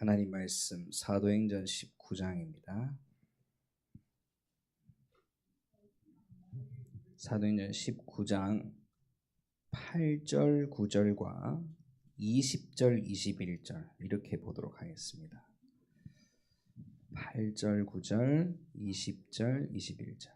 하나님 말씀 사도행전 19장입니다. 사도행전 19장 8절 9절과 20절 21절 이렇게 보도록 하겠습니다. 8절 9절 20절 21절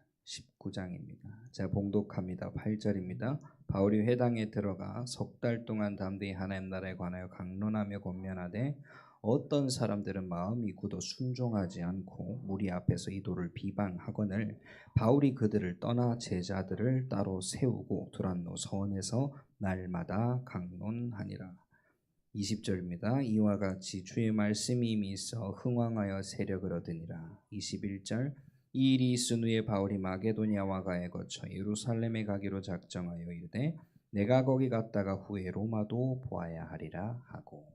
19장입니다. 제가 봉독합니다. 8절입니다. 바울이 회당에 들어가 석 달 동안 담대히 하나님 나라에 관하여 강론하며 권면하되 어떤 사람들은 마음이 굳어 순종하지 않고 무리 앞에서 이도를 비방하거늘 바울이 그들을 떠나 제자들을 따로 세우고 두란노 서원에서 날마다 강론하니라. 20절입니다. 이와 같이 주의 말씀이 이미 있어 흥왕하여 세력을 얻으니라. 21절 이 일이 있은 후에 바울이 마게도냐와 가에 거쳐 예루살렘에 가기로 작정하여 이르되 내가 거기 갔다가 후에 로마도 보아야 하리라 하고.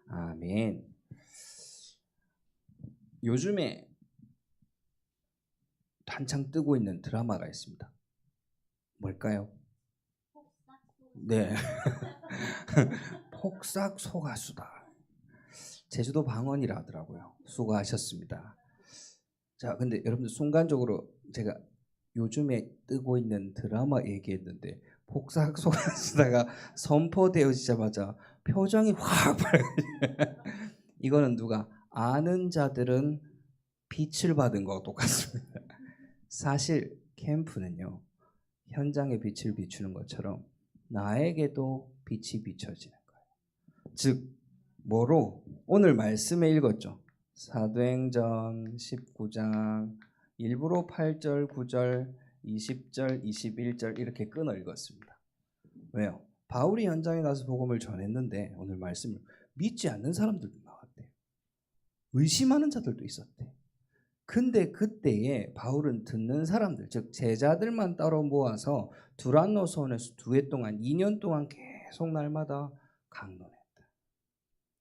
아멘. 요즘에 한창 뜨고 있는 드라마가 있습니다. 뭘까요? 네. 폭삭 소가수다. 제주도 방언이라 하더라고요. 수고하셨습니다. 자, 근데 여러분들 순간적으로 제가 요즘에 뜨고 있는 드라마 얘기했는데 폭삭 소가수다가 선포되어지자마자 표정이 확 밝아져요. 이거는 누가 아는 자들은 빛을 받은 거와 똑같습니다. 사실 캠프는요, 현장에 빛을 비추는 것처럼 나에게도 빛이 비춰지는 거예요. 즉 뭐로? 오늘 말씀에 읽었죠. 사도행전 19장 일부러 8절, 9절, 20절, 21절 이렇게 끊어 읽었습니다. 왜요? 바울이 현장에 가서 복음을 전했는데 오늘 말씀을 믿지 않는 사람들도 나왔대요. 의심하는 자들도 있었대요. 근데 그때에 바울은 듣는 사람들, 즉 제자들만 따로 모아서 두란노 서원에서 2해 동안 2년 동안 계속 날마다 강론했다.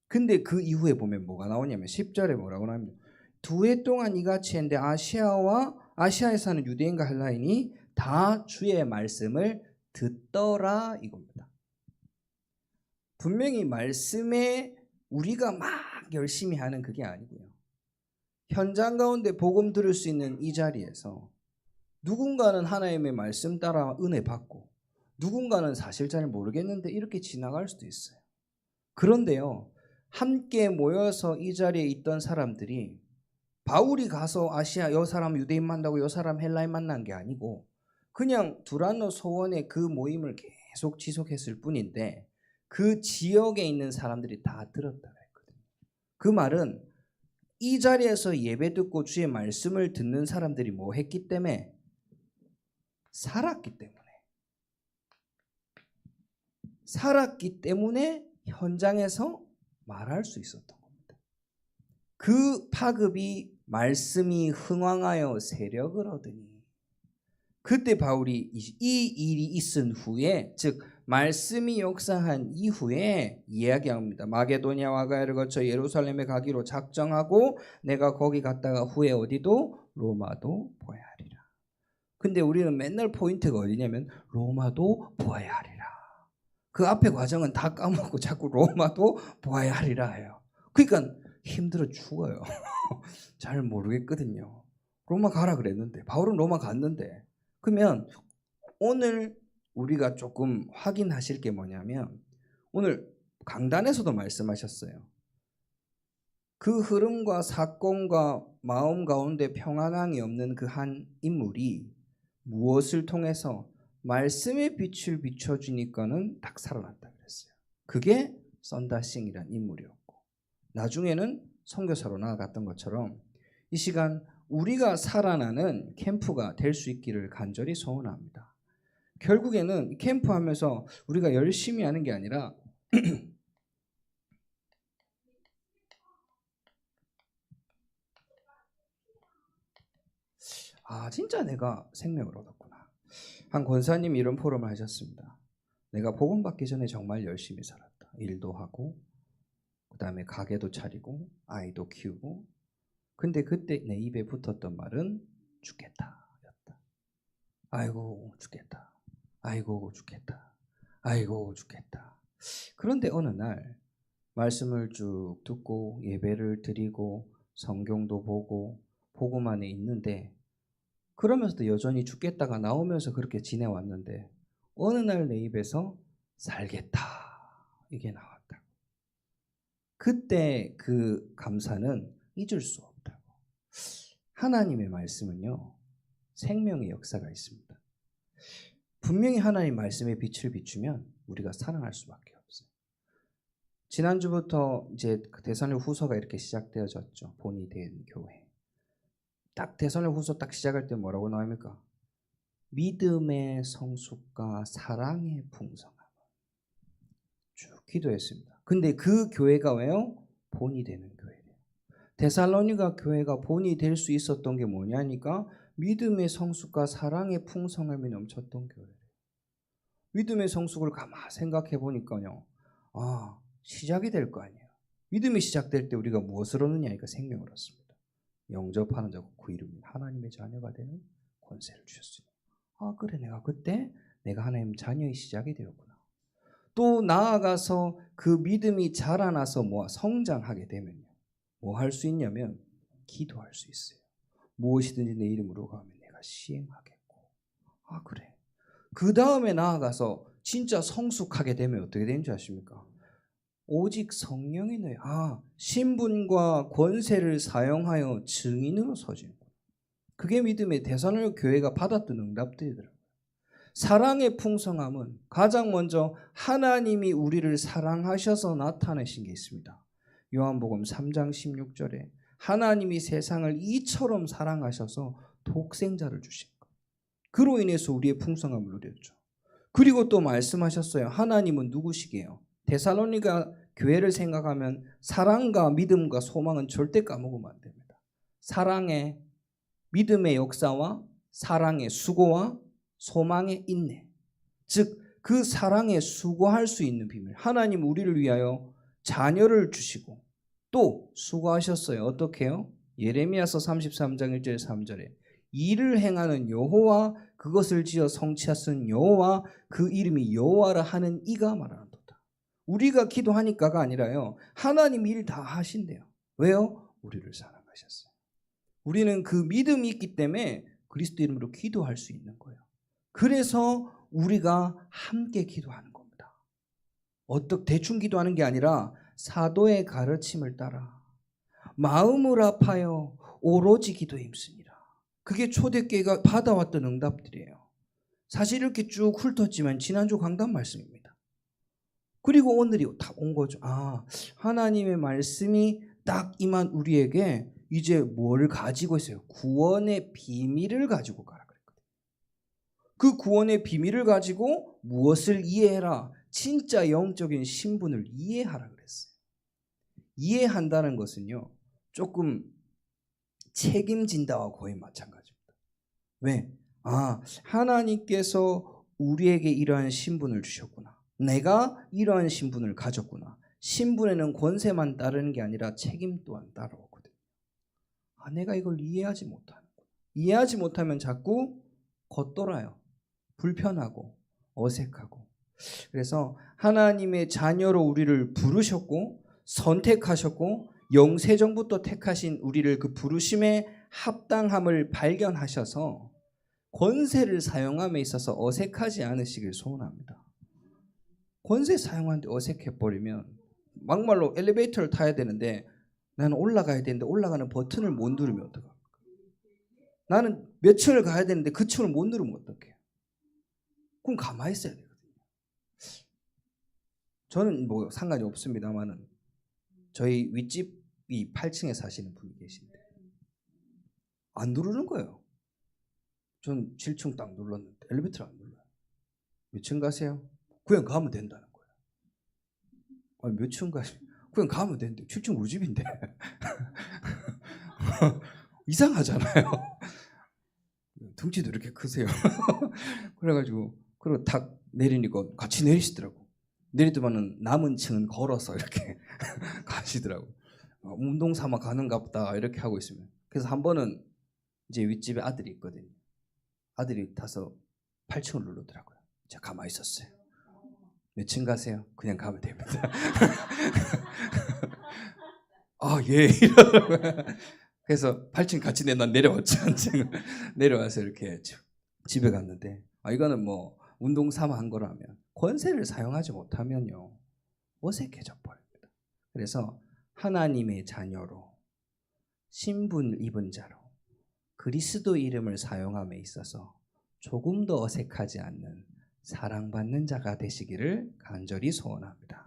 근데 그 이후에 보면 뭐가 나오냐면 10절에 뭐라고 나옵니다. 2해 동안 이같이 했는데 아시아에 사는 유대인과 헬라인이 다 주의 말씀을 듣더라 이겁니다. 분명히 말씀에 우리가 막 열심히 하는 그게 아니고요. 현장 가운데 복음 들을 수 있는 이 자리에서 누군가는 하나님의 말씀 따라 은혜 받고 누군가는 사실 잘 모르겠는데 이렇게 지나갈 수도 있어요. 그런데요, 함께 모여서 이 자리에 있던 사람들이 바울이 가서 아시아 요 사람 유대인 만나고 요 사람 헬라인 만난 게 아니고 그냥 두란노 소원의 그 모임을 계속 지속했을 뿐인데 그 지역에 있는 사람들이 다 들었다고 했거든요. 그 말은 이 자리에서 예배 듣고 주의 말씀을 듣는 사람들이 뭐 했기 때문에? 살았기 때문에 현장에서 말할 수 있었던 겁니다. 그 파급이 말씀이 흥왕하여 세력을 얻으니 그때 바울이 이 일이 있은 후에, 즉 말씀이 역사한 이후에 이야기합니다. 마게도냐와 가야를 거쳐 예루살렘에 가기로 작정하고 내가 거기 갔다가 후에 어디도? 로마도 보아야 하리라. 근데 우리는 맨날 포인트가 어디냐면 로마도 보아야 하리라. 그 앞에 과정은 다 까먹고 자꾸 로마도 보아야 하리라 해요. 그러니까 힘들어 죽어요. 잘 모르겠거든요. 로마 가라 그랬는데 바울은 로마 갔는데, 그러면 오늘 우리가 조금 확인하실 게 뭐냐면 오늘 강단에서도 말씀하셨어요. 그 흐름과 사건과 마음 가운데 평안함이 없는 그 한 인물이 무엇을 통해서 말씀의 빛을 비춰주니까는 딱 살아났다 그랬어요. 그게 썬다싱이란 인물이었고 나중에는 선교사로 나아갔던 것처럼 이 시간 우리가 살아나는 캠프가 될 수 있기를 간절히 소원합니다. 결국에는 캠프하면서 우리가 열심히 하는 게 아니라 진짜 내가 생명을 얻었구나. 한 권사님이 이런 포럼을 하셨습니다. 내가 복음 받기 전에 정말 열심히 살았다. 일도 하고 그 다음에 가게도 차리고 아이도 키우고, 근데 그때 내 입에 붙었던 말은 죽겠다 였다. 아이고 죽겠다. 아이고 죽겠다. 아이고 죽겠다. 그런데 어느 날 말씀을 쭉 듣고 예배를 드리고 성경도 보고 복음만에 있는데 그러면서도 여전히 죽겠다가 나오면서 그렇게 지내왔는데 어느 날 내 입에서 살겠다 이게 나왔다. 그때 그 감사는 잊을 수 없다고. 하나님의 말씀은요 생명의 역사가 있습니다. 분명히 하나님 말씀의 빛을 비추면 우리가 사랑할 수밖에 없어요. 지난주부터 이제 데살로니가후서가 이렇게 시작되어졌죠. 본이 된 교회. 딱 데살로니가후서 딱 시작할 때 뭐라고 나옵니까? 믿음의 성숙과 사랑의 풍성함. 쭉 기도했습니다. 근데 그 교회가 왜요? 본이 되는 교회예요. 데살로니가 교회가 본이 될 수 있었던 게 뭐냐니까 믿음의 성숙과 사랑의 풍성함이 넘쳤던 교회예요. 믿음의 성숙을 가만 생각해 보니까요. 시작이 될 거 아니에요. 믿음이 시작될 때 우리가 무엇을 얻느냐니까 생명을 얻습니다. 영접하는 자고 그 이름이 하나님의 자녀가 되는 권세를 주셨어요. 그래 내가 그때 내가 하나님 자녀의 시작이 되었구나. 또 나아가서 그 믿음이 자라나서 성장하게 되면요. 뭐 할 수 있냐면 기도할 수 있어요. 무엇이든지 내 이름으로 가면 내가 시행하겠고. 그래. 그 다음에 나아가서 진짜 성숙하게 되면 어떻게 되는지 아십니까? 오직 성령이 너희 신분과 권세를 사용하여 증인으로 서지는구나. 그게 믿음의 데살로니가 교회가 받았던 응답들이더라고요. 사랑의 풍성함은 가장 먼저 하나님이 우리를 사랑하셔서 나타내신 게 있습니다. 요한복음 3장 16절에 하나님이 세상을 이처럼 사랑하셔서 독생자를 주신 것. 그로 인해서 우리의 풍성함을 누렸죠. 그리고 또 말씀하셨어요. 하나님은 누구시게요? 데살로니가 교회를 생각하면 사랑과 믿음과 소망은 절대 까먹으면 안 됩니다. 사랑의 믿음의 역사와 사랑의 수고와 소망의 인내. 즉 그 사랑에 수고할 수 있는 비밀. 하나님 우리를 위하여 자녀를 주시고 또 수고하셨어요. 어떻게 해요? 예레미야서 33장 1절 3절에 일을 행하는 여호와 그것을 지어 성취하신 여호와 그 이름이 여호와라 하는 이가 말하는도다. 우리가 기도하니까가 아니라요. 하나님 일 다 하신대요. 왜요? 우리를 사랑하셨어요. 우리는 그 믿음이 있기 때문에 그리스도 이름으로 기도할 수 있는 거예요. 그래서 우리가 함께 기도하는 겁니다. 대충 기도하는 게 아니라 사도의 가르침을 따라 마음을 아파요 오로지 기도에 힘씁니다. 그게 초대교회가 받아왔던 응답들이에요. 사실 이렇게 쭉 훑었지만 지난주 강단 말씀입니다. 그리고 오늘이 다 온 거죠. 하나님의 말씀이 딱 임한 우리에게 이제 뭘 가지고 있어요? 구원의 비밀을 가지고 가라 그랬거든요. 그 구원의 비밀을 가지고 무엇을 이해해라? 진짜 영적인 신분을 이해하라 그랬어요. 이해한다는 것은요. 조금 책임진다와 거의 마찬가지입니다. 왜? 하나님께서 우리에게 이러한 신분을 주셨구나. 내가 이러한 신분을 가졌구나. 신분에는 권세만 따르는 게 아니라 책임 또한 따라오거든요. 내가 이걸 이해하지 못하는구나. 이해하지 못하면 자꾸 겉돌아요. 불편하고 어색하고. 그래서 하나님의 자녀로 우리를 부르셨고 선택하셨고 영세전부터 택하신 우리를 그 부르심의 합당함을 발견하셔서 권세를 사용함에 있어서 어색하지 않으시길 소원합니다. 권세 사용하는데 어색해버리면 막말로 엘리베이터를 타야 되는데 나는 올라가야 되는데 올라가는 버튼을 못 누르면 어떡합니까? 나는 몇 층을 가야 되는데 그 층을 못 누르면 어떡해요? 그럼 가만히 있어야 되거든요. 저는 상관이 없습니다만은 저희 윗집이 8층에 사시는 분이 계신데 안 누르는 거예요. 전 7층 딱 눌렀는데 엘리베이터를 안 눌러요. 몇 층 가세요? 그냥 가면 된다는 거예요. 몇 층 가세요? 그냥 가면 되는데 7층 우리 집인데 이상하잖아요. 덩치도 이렇게 크세요. 그래가지고 그리고 탁 내리니까 같이 내리시더라고. 내리더만은 남은 층은 걸어서 이렇게 가시더라고. 운동 삼아 가는가 보다 이렇게 하고 있으면. 그래서 한 번은 이제 윗집에 아들이 있거든요. 아들이 타서 8층을 누르더라고요. 제가 가만히 있었어요. 몇 층 가세요? 그냥 가면 됩니다. 예. 그래서 8층 같이 내놔 내려왔죠. 내려와서 이렇게 집에 갔는데 이거는 뭐 운동 삼아 한 거라면 권세를 사용하지 못하면요 어색해져 버립니다. 그래서 하나님의 자녀로 신분 입은 자로 그리스도 이름을 사용함에 있어서 조금 더 어색하지 않는 사랑받는 자가 되시기를 간절히 소원합니다.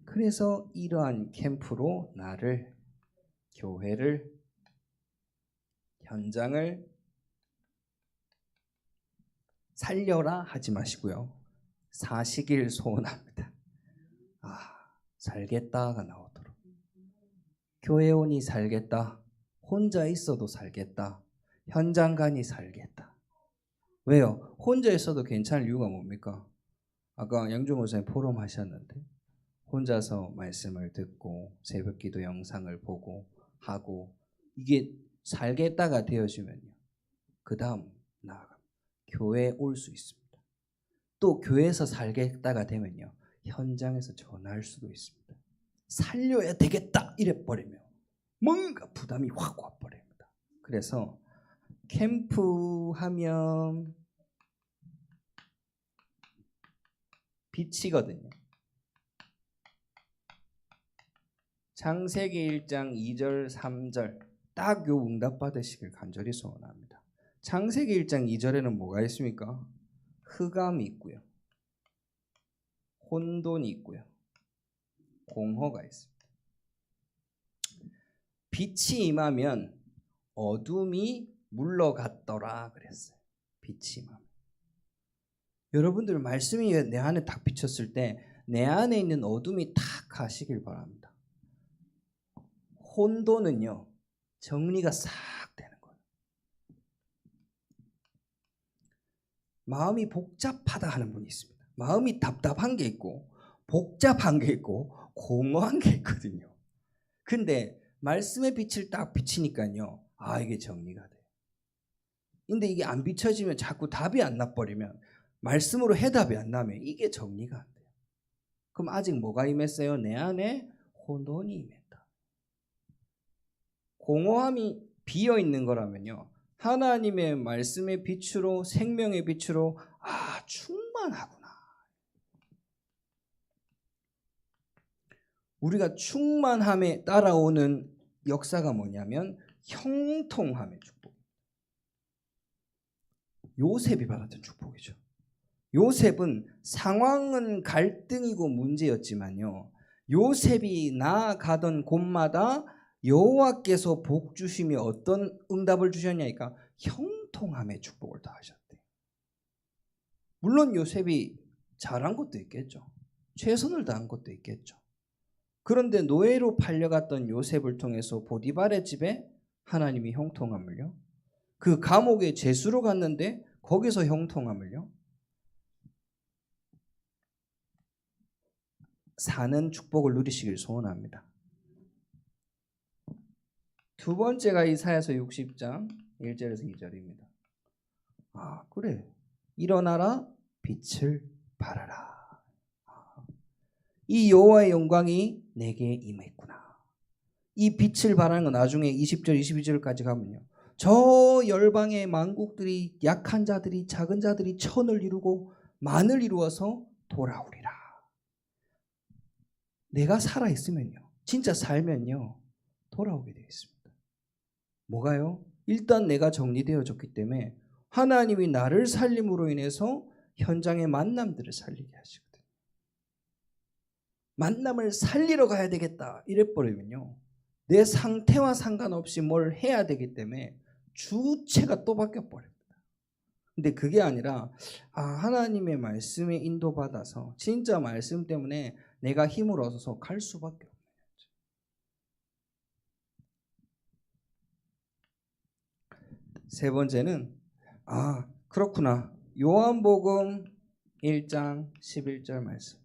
그래서 이러한 캠프로 나를 교회를 현장을 살려라 하지 마시고요. 사시길 소원합니다. 살겠다가 나오도록. 교회 오니 살겠다. 혼자 있어도 살겠다. 현장 가니 살겠다. 왜요? 혼자 있어도 괜찮을 이유가 뭡니까? 아까 양종 목사님 포럼 하셨는데 혼자서 말씀을 듣고 새벽기도 영상을 보고 하고 이게 살겠다가 되어지면요. 그 다음 나아가 교회에 올 수 있습니다. 또 교회에서 살겠다가 되면요. 현장에서 전할 수도 있습니다. 살려야 되겠다 이래버리면 뭔가 부담이 확 와버립니다. 그래서 캠프 하면 빛이거든요. 창세기 1장 2절 3절 딱 요 응답 받으시길 간절히 소원합니다. 창세기 1장 2절에는 뭐가 있습니까? 흑암이 있고요. 혼돈이 있고요. 공허가 있습니다. 빛이 임하면 어둠이 물러갔더라 그랬어요. 빛이 임하면. 여러분들 말씀이 내 안에 딱 비쳤을 때 내 안에 있는 어둠이 탁 가시길 바랍니다. 혼돈은요. 정리가 싹 되는 거예요. 마음이 복잡하다 하는 분이 있습니다. 마음이 답답한 게 있고 복잡한 게 있고 공허한 게 있거든요. 근데 말씀의 빛을 딱 비치니까요. 이게 정리가 돼요. 근데 이게 안 비춰지면 자꾸 답이 안 나버리면 말씀으로 해답이 안 나면 이게 정리가 안 돼요. 그럼 아직 뭐가 임했어요? 내 안에 혼돈이 임했다. 공허함이 비어있는 거라면요. 하나님의 말씀의 빛으로 생명의 빛으로 충만하구나. 우리가 충만함에 따라오는 역사가 뭐냐면 형통함의 축복. 요셉이 받았던 축복이죠. 요셉은 상황은 갈등이고 문제였지만요. 요셉이 나아가던 곳마다 여호와께서 복 주시며 어떤 응답을 주셨냐니까 형통함의 축복을 더하셨대요. 물론 요셉이 잘한 것도 있겠죠. 최선을 다한 것도 있겠죠. 그런데 노예로 팔려갔던 요셉을 통해서 보디발의 집에 하나님이 형통함을요. 그 감옥에 죄수로 갔는데 거기서 형통함을요. 사는 축복을 누리시길 소원합니다. 두 번째가 이사야서 60장 1절에서 2절입니다. 그래. 일어나라 빛을 발하라. 이 여호와의 영광이 내게 임했구나. 이 빛을 발하는 건 나중에 20절 22절까지 가면요. 저 열방의 만국들이 약한 자들이 작은 자들이 천을 이루고 만을 이루어서 돌아오리라. 내가 살아있으면요. 진짜 살면요. 돌아오게 되어 있습니다. 뭐가요? 일단 내가 정리되어졌기 때문에 하나님이 나를 살림으로 인해서 현장의 만남들을 살리게 하시거든요. 만남을 살리러 가야 되겠다 이래버리면요. 내 상태와 상관없이 뭘 해야 되기 때문에 주체가 또 바뀌어버립니다. 근데 그게 아니라 하나님의 말씀에 인도받아서 진짜 말씀 때문에 내가 힘을 얻어서 갈 수밖에 없는 거죠. 세 번째는 그렇구나. 요한복음 1장 11절 말씀.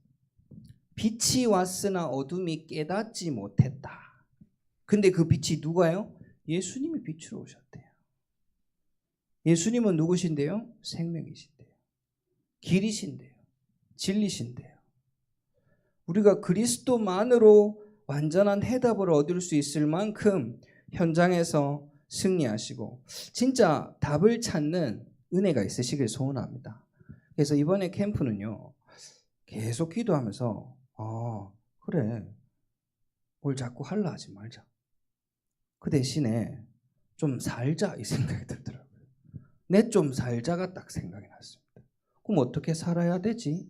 빛이 왔으나 어둠이 깨닫지 못했다. 근데 그 빛이 누가요? 예수님이 빛으로 오셨대요. 예수님은 누구신데요? 생명이신데요. 길이신데요. 진리신데요. 우리가 그리스도만으로 완전한 해답을 얻을 수 있을 만큼 현장에서 승리하시고 진짜 답을 찾는 은혜가 있으시길 소원합니다. 그래서 이번에 캠프는요, 계속 기도하면서 그래, 뭘 자꾸 하려 하지 말자. 그 대신에 좀 살자 이 생각이 들더라고요. 내 좀 살자가 딱 생각이 났습니다. 그럼 어떻게 살아야 되지?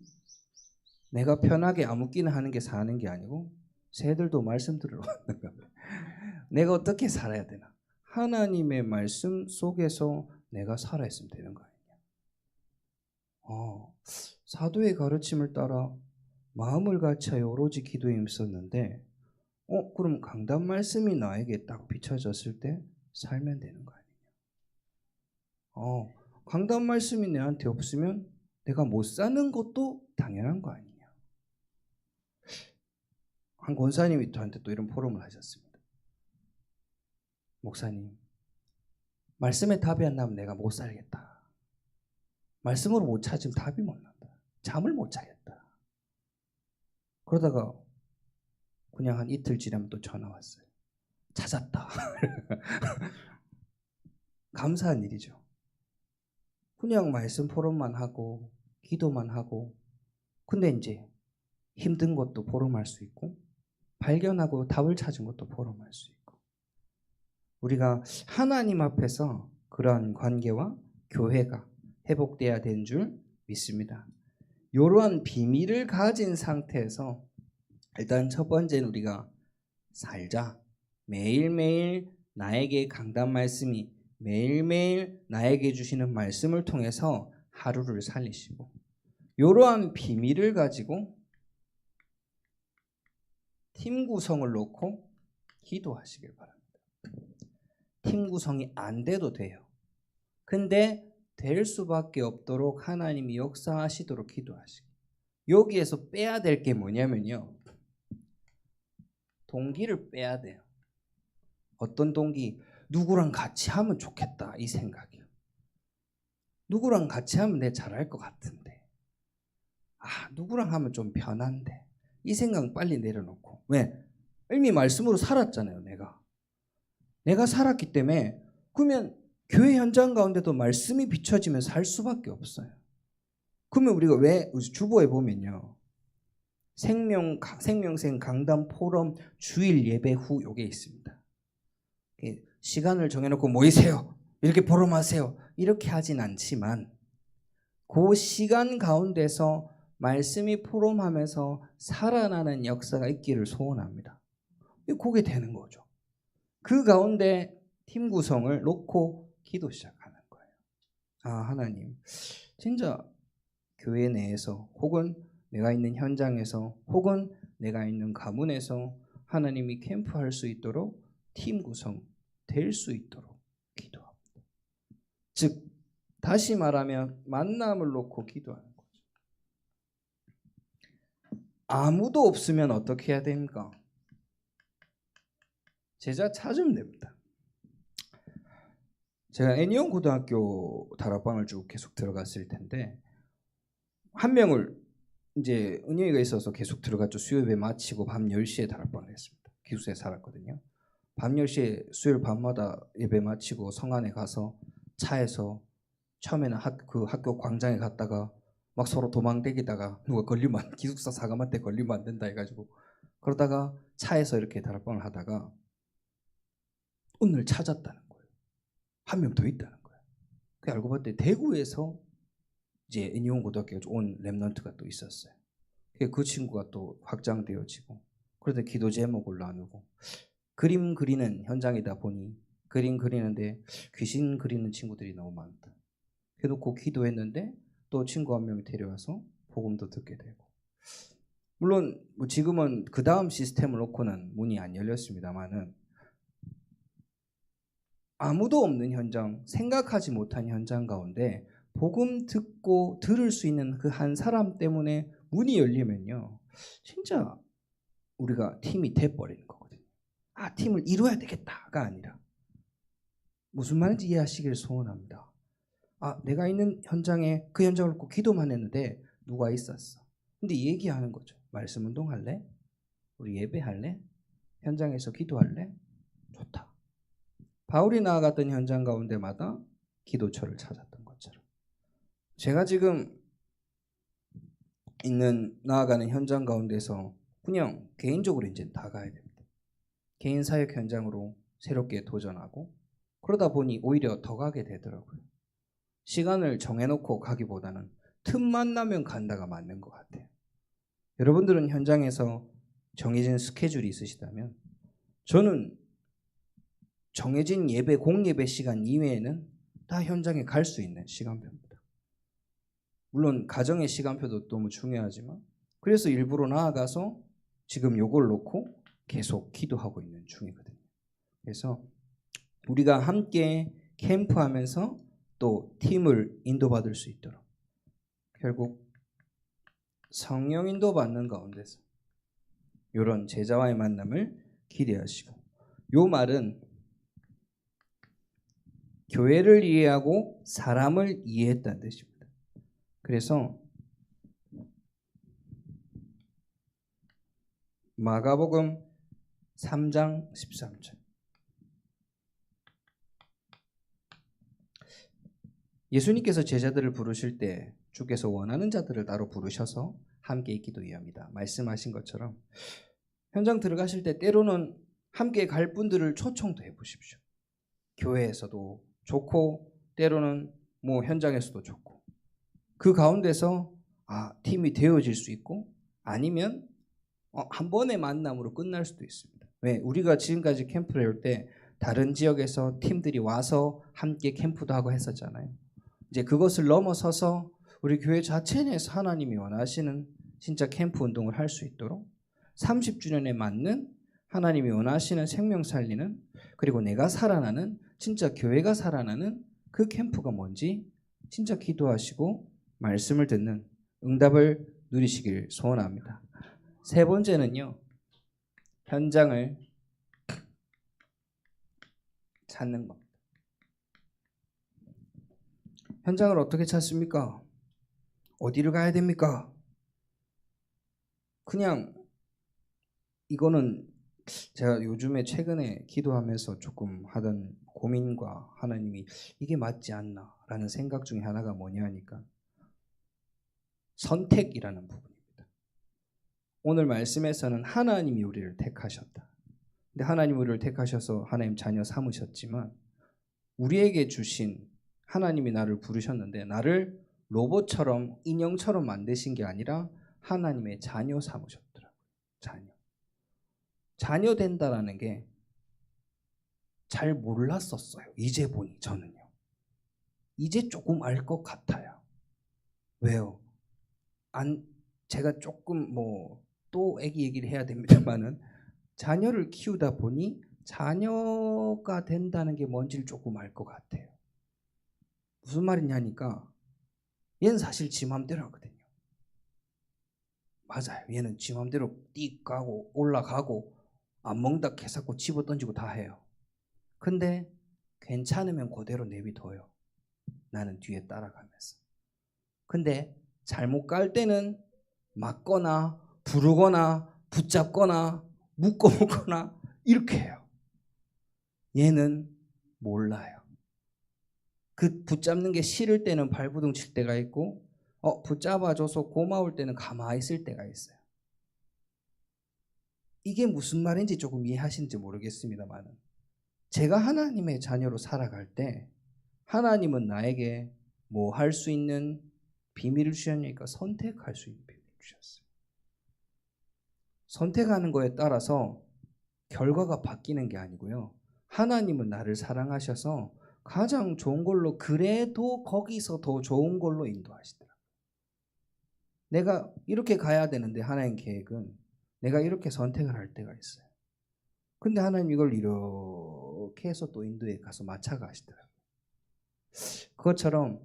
내가 편하게 아무끼나 하는 게 사는 게 아니고 새들도 말씀 들으러 왔는 겁니다. 내가 어떻게 살아야 되나? 하나님의 말씀 속에서 내가 살아있으면 되는 거 아니냐? 사도의 가르침을 따라 마음을 같이하여 오로지 기도에 힘썼는데 그럼 강단 말씀이 나에게 딱 비춰졌을 때 살면 되는 거 아니냐? 강단 말씀이 내한테 없으면 내가 못 사는 것도 당연한 거 아니냐? 한 권사님이 저한테 또 이런 포럼을 하셨습니다. 목사님, 말씀에 답이 안 나면 내가 못 살겠다. 말씀으로 못 찾으면 답이 못 난다. 잠을 못 자겠다. 그러다가 그냥 한 이틀 지나면 또 전화 왔어요. 찾았다. 감사한 일이죠. 그냥 말씀 포럼만 하고 기도만 하고 근데 이제 힘든 것도 포럼할 수 있고 발견하고 답을 찾은 것도 포럼할 수 있고 우리가 하나님 앞에서 그러한 관계와 교회가 회복돼야 되는 줄 믿습니다. 이러한 비밀을 가진 상태에서 일단 첫 번째는 우리가 살자. 매일매일 나에게 강단 말씀이 매일매일 나에게 주시는 말씀을 통해서 하루를 살리시고 이러한 비밀을 가지고 팀 구성을 놓고 기도하시길 바랍니다. 팀 구성이 안 돼도 돼요. 근데 될 수밖에 없도록 하나님이 역사하시도록 기도하시고 여기에서 빼야 될 게 뭐냐면요. 동기를 빼야 돼요. 어떤 동기? 누구랑 같이 하면 좋겠다 이 생각이요. 누구랑 같이 하면 내 잘할 것 같은데 누구랑 하면 좀 편한데 이 생각 빨리 내려놓고 왜? 이미 말씀으로 살았잖아요. 내가 살았기 때문에 그러면 교회 현장 가운데도 말씀이 비춰지면 살 수밖에 없어요. 그러면 우리가 왜 주보에 보면요. 생명생 강단 포럼 주일 예배 후 요게 있습니다. 시간을 정해놓고 모이세요. 이렇게 포럼하세요. 이렇게 하진 않지만 그 시간 가운데서 말씀이 포럼하면서 살아나는 역사가 있기를 소원합니다. 그게 되는 거죠. 그 가운데 팀 구성을 놓고 기도 시작하는 거예요. 하나님 진짜 교회 내에서 혹은 내가 있는 현장에서 혹은 내가 있는 가문에서 하나님이 캠프할 수 있도록 팀 구성 될 수 있도록 기도합니다. 즉 다시 말하면 만남을 놓고 기도하는 거죠. 아무도 없으면 어떻게 해야 됩니까? 제자 찾으면 됩니다. 제가 애니온 고등학교 다락방을 쭉 계속 들어갔을 텐데 한 명을 이제 은혜가 있어서 계속 들어갔죠. 수요예배 마치고 밤 10시에 다락방을 했습니다. 기숙사에 살았거든요. 밤 10시에 수요일 밤마다 예배 마치고 성 안에 가서 차에서 처음에는 그 학교 광장에 갔다가 막 서로 도망다니다가 누가 걸리면 기숙사 사감한테 걸리면 안 된다 해가지고 그러다가 차에서 이렇게 다락방을 하다가 오늘 찾았다는 거예요. 한 명 더 있다는 거예요. 그 알고 봤더니 대구에서 이제 애니온 고등학교에 온 랩런트가 또 있었어요. 그 친구가 또 확장되어지고 그러다 기도 제목을 나누고 그림 그리는 현장이다 보니 그림 그리는데 귀신 그리는 친구들이 너무 많다. 해놓고 기도했는데 또 친구 한 명이 데려와서 복음도 듣게 되고 물론 뭐 지금은 그 다음 시스템을 놓고는 문이 안 열렸습니다만은 아무도 없는 현장, 생각하지 못한 현장 가운데 복음 듣고 들을 수 있는 그 한 사람 때문에 문이 열리면요. 진짜 우리가 팀이 돼버리는 거거든요. 팀을 이루어야 되겠다가 아니라 무슨 말인지 이해하시길 소원합니다. 내가 있는 현장에 그 현장을 놓고 기도만 했는데 누가 있었어. 근데 얘기하는 거죠. 말씀 운동할래? 우리 예배할래? 현장에서 기도할래? 좋다. 바울이 나아갔던 현장 가운데마다 기도처를 찾았던 것처럼 제가 지금 나아가는 현장 가운데서 그냥 개인적으로 이제 나가야 됩니다. 개인 사역 현장으로 새롭게 도전하고 그러다 보니 오히려 더 가게 되더라고요. 시간을 정해놓고 가기보다는 틈만 나면 간다가 맞는 것 같아요. 여러분들은 현장에서 정해진 스케줄이 있으시다면 저는 정해진 예배, 공예배 시간 이외에는 다 현장에 갈 수 있는 시간표입니다. 물론 가정의 시간표도 너무 중요하지만 그래서 일부러 나아가서 지금 요걸 놓고 계속 기도하고 있는 중이거든요. 그래서 우리가 함께 캠프하면서 또 팀을 인도받을 수 있도록 결국 성령 인도받는 가운데서 이런 제자와의 만남을 기대하시고 요 말은 교회를 이해하고 사람을 이해했다는 뜻입니다. 그래서 마가복음 3장 13절 예수님께서 제자들을 부르실 때 주께서 원하는 자들을 따로 부르셔서 함께 있기도 위함이다. 말씀하신 것처럼 현장 들어가실 때 때로는 함께 갈 분들을 초청도 해보십시오. 교회에서도 좋고 때로는 뭐 현장에서도 좋고 그 가운데서 팀이 되어질 수 있고 아니면 한 번의 만남으로 끝날 수도 있습니다. 왜? 우리가 지금까지 캠프를 할 때 다른 지역에서 팀들이 와서 함께 캠프도 하고 했었잖아요. 이제 그것을 넘어서서 우리 교회 자체 내에서 하나님이 원하시는 진짜 캠프 운동을 할 수 있도록 30주년에 맞는 하나님이 원하시는 생명 살리는 그리고 내가 살아나는 진짜 교회가 살아나는 그 캠프가 뭔지 진짜 기도하시고 말씀을 듣는 응답을 누리시길 소원합니다. 세 번째는요. 현장을 찾는 겁니다. 현장을 어떻게 찾습니까? 어디를 가야 됩니까? 그냥 이거는 제가 요즘에 최근에 기도하면서 조금 하던 고민과 하나님이 이게 맞지 않나 라는 생각 중에 하나가 뭐냐 하니까 선택이라는 부분입니다. 오늘 말씀에서는 하나님이 우리를 택하셨다. 근데 하나님 우리를 택하셔서 하나님 자녀 삼으셨지만 우리에게 주신 하나님이 나를 부르셨는데 나를 로봇처럼 인형처럼 만드신 게 아니라 하나님의 자녀 삼으셨더라고요. 자녀 된다라는 게 잘 몰랐었어요. 이제 보니 저는요. 이제 조금 알 것 같아요. 왜요? 제가 조금 또 애기 얘기를 해야 됩니다만은 자녀를 키우다 보니 자녀가 된다는 게 뭔지를 조금 알 것 같아요. 무슨 말이냐니까 얘는 사실 지 맘대로 하거든요. 맞아요. 얘는 지 맘대로 띡 가고 올라가고 안 먹는다 개사고 집어 던지고 다 해요. 근데 괜찮으면 그대로 내비둬요. 나는 뒤에 따라가면서. 근데 잘못 갈 때는 맞거나 부르거나 붙잡거나 묶어먹거나 이렇게 해요. 얘는 몰라요. 그 붙잡는 게 싫을 때는 발부둥 칠 때가 있고 붙잡아줘서 고마울 때는 가만히 있을 때가 있어요. 이게 무슨 말인지 조금 이해하시는지 모르겠습니다만 제가 하나님의 자녀로 살아갈 때 하나님은 나에게 뭐 할 수 있는 비밀을 주셨냐니까 선택할 수 있는 비밀을 주셨어요. 선택하는 거에 따라서 결과가 바뀌는 게 아니고요. 하나님은 나를 사랑하셔서 가장 좋은 걸로 그래도 거기서 더 좋은 걸로 인도하시더라고요. 내가 이렇게 가야 되는데 하나님 계획은 내가 이렇게 선택을 할 때가 있어요. 근데 하나님 이걸 이렇게 해서 또 인도에 가서 마차가시더라고요. 그것처럼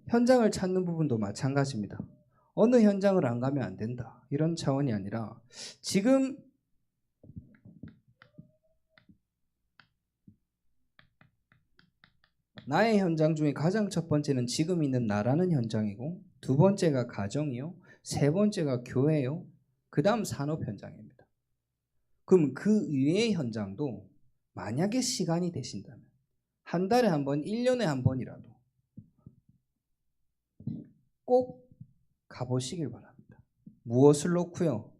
현장을 찾는 부분도 마찬가지입니다. 어느 현장을 안 가면 안 된다. 이런 차원이 아니라 지금 나의 현장 중에 가장 첫 번째는 지금 있는 나라는 현장이고 두 번째가 가정이요. 세 번째가 교회요. 그 다음 산업 현장입니다. 그럼 그 위의 현장도 만약에 시간이 되신다면 한 달에 한 번, 1년에 한 번이라도 꼭 가보시길 바랍니다. 무엇을 놓고요?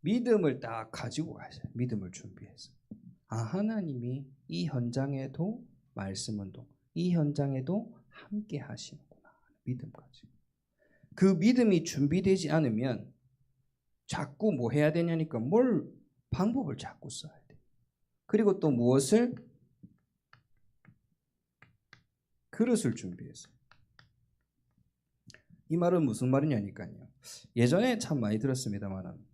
믿음을 딱 가지고 가셔요. 믿음을 준비해서. 하나님이 이 현장에도 말씀 운동, 이 현장에도 함께 하시는구나. 믿음까지. 그 믿음이 준비되지 않으면 자꾸 뭐 해야 되냐니까 방법을 자꾸 써야 돼. 그리고 또 무엇을? 그릇을 준비해서. 이 말은 무슨 말이냐니까요. 예전에 참 많이 들었습니다만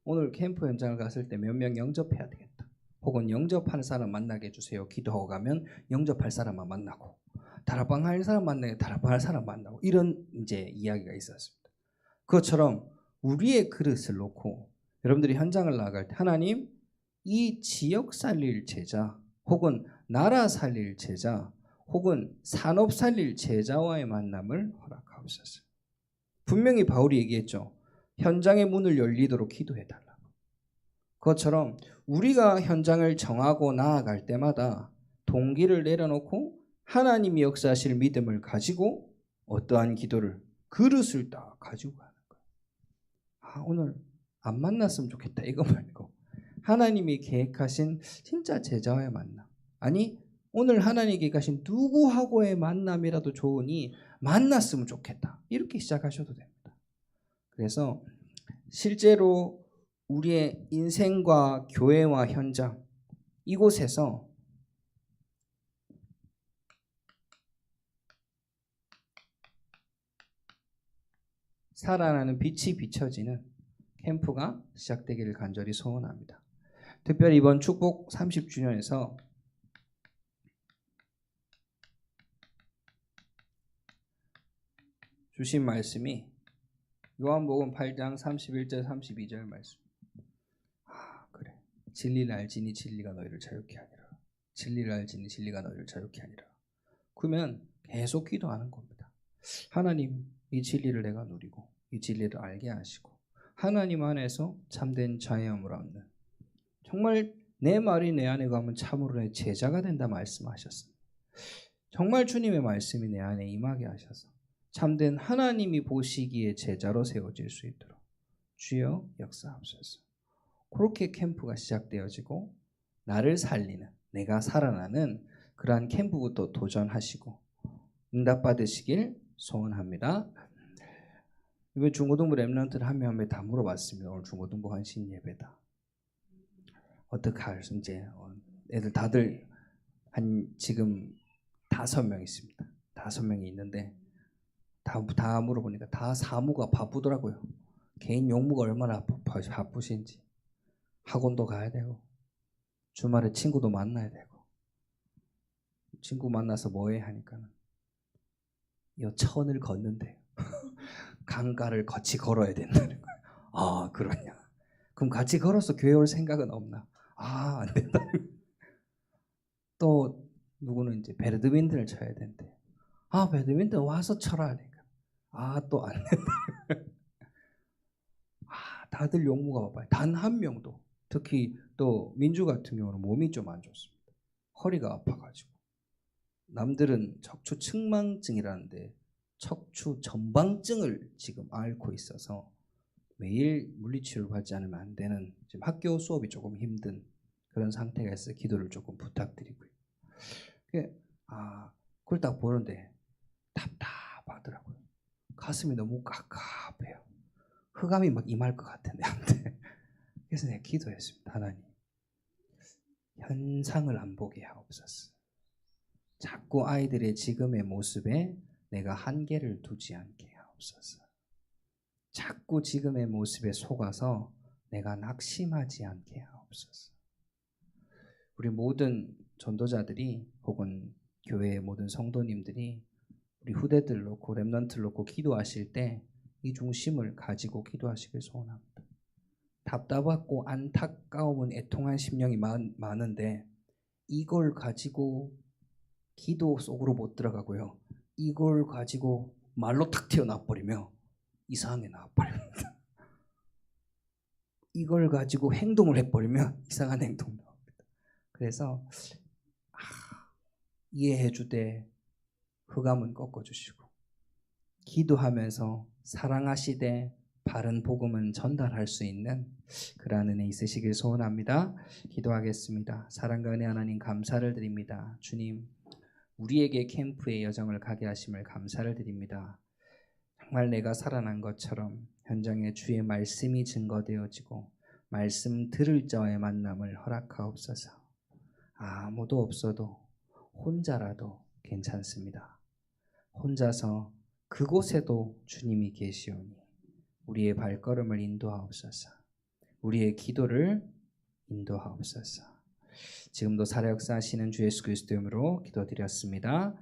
오늘 캠프 현장을 갔을 때 몇 명 영접해야 되겠다. 혹은 영접하는 사람 만나게 해주세요. 기도하고 가면 영접할 사람만 만나고 다락방 할 사람 만나게 다락방 할 사람 만나고 이런 이제 이야기가 있었습니다. 그것처럼 우리의 그릇을 놓고 여러분들이 현장을 나갈 때 하나님 이 지역 살릴 제자 혹은 나라 살릴 제자 혹은 산업 살릴 제자와의 만남을 허락하옵소서. 분명히 바울이 얘기했죠. 현장의 문을 열리도록 기도해달라고. 그것처럼 우리가 현장을 정하고 나아갈 때마다 동기를 내려놓고 하나님이 역사하실 믿음을 가지고 어떠한 기도를 그릇을 딱 가지고 가는 거예요. 오늘 안 만났으면 좋겠다 이거 말고 하나님이 계획하신 진짜 제자와의 만남. 아니 오늘 하나님이 계획하신 누구하고의 만남이라도 좋으니 만났으면 좋겠다. 이렇게 시작하셔도 됩니다. 그래서 실제로 우리의 인생과 교회와 현장 이곳에서 살아나는 빛이 비춰지는 캠프가 시작되기를 간절히 소원합니다. 특별히 이번 축복 30주년에서 주신 말씀이 요한복음 8장 31절 32절 말씀. 그래. 진리를 알지니 진리가 너희를 자유케 하니라. 진리를 알지니 진리가 너희를 자유케 하니라. 그러면 계속 기도하는 겁니다. 하나님 이 진리를 내가 누리고 이 진리를 알게 하시고 하나님 안에서 참된 자유함을 얻는 정말 내 말이 내 안에 가면 참으로 내 제자가 된다 말씀하셨습니다. 정말 주님의 말씀이 내 안에 임하게 하셔서 참된 하나님이 보시기에 제자로 세워질 수 있도록 주여 역사하옵소서. 그렇게 캠프가 시작되어지고 나를 살리는 내가 살아나는 그러한 캠프부터 도전하시고 응답받으시길 소원합니다. 이번 중고등부 랩런트를 한 명 다 물어봤습니다. 오늘 중고등부 헌신 예배다. 어떻게 할 수 이제 애들 다들 한 지금 5명 있습니다. 5명이 있는데 다 물어보니까 다 사무가 바쁘더라고요. 개인 용무가 얼마나 바쁘신지. 학원도 가야 되고 주말에 친구도 만나야 되고 친구 만나서 뭐해 하니까는 이 천을 걷는데 강가를 같이 걸어야 된다는 거예요. 그러냐. 그럼 같이 걸어서 교회 올 생각은 없나? 안 된다. 또 누구는 이제 배드민턴을 쳐야 된대. 배드민턴 와서 쳐라 하니까. 또 안 된다. 다들 용무가 바빠요. 단 한 명도. 특히 또 민주 같은 경우는 몸이 좀 안 좋습니다. 허리가 아파가지고. 남들은 척추 측만증이라는데 척추 전방증을 지금 앓고 있어서 매일 물리치료를 받지 않으면 안 되는 지금 학교 수업이 조금 힘든 그런 상태가 있어서 기도를 조금 부탁드리고요. 그걸 딱 보는데 답답하더라고요. 가슴이 너무 깝깝해요. 흑암이 막 임할 것 같은 애한테. 그래서 내가 기도했습니다. 하나님, 현상을 안 보게 하옵소서. 자꾸 아이들의 지금의 모습에 내가 한계를 두지 않게 하옵소서. 자꾸 지금의 모습에 속아서 내가 낙심하지 않게 하옵소서. 우리 모든 전도자들이 혹은 교회의 모든 성도님들이 우리 후대들 놓고 렘넌트를 놓고 기도하실 때 이 중심을 가지고 기도하시길 소원합니다. 답답하고 안타까움은 애통한 심령이 많은데 이걸 가지고 기도 속으로 못 들어가고요. 이걸 가지고 말로 탁 튀어나와 버리며 이상하게 나와버립니다. 이걸 가지고 행동을 해버리면 이상한 행동 나옵니다. 그래서 이해해 주되 흑암은 꺾어주시고 기도하면서 사랑하시되 바른 복음은 전달할 수 있는 그러한 은혜 있으시길 소원합니다. 기도하겠습니다. 사랑과 은혜 하나님 감사를 드립니다. 주님, 우리에게 캠프의 여정을 가게 하심을 감사를 드립니다. 정말 내가 살아난 것처럼 현장에 주의 말씀이 증거되어지고 말씀 들을 자의 만남을 허락하옵소서. 아무도 없어도 혼자라도 괜찮습니다. 혼자서 그곳에도 주님이 계시오니 우리의 발걸음을 인도하옵소서. 우리의 기도를 인도하옵소서. 지금도 살아 역사하시는 주 예수 그리스도 이름으로 기도드렸습니다.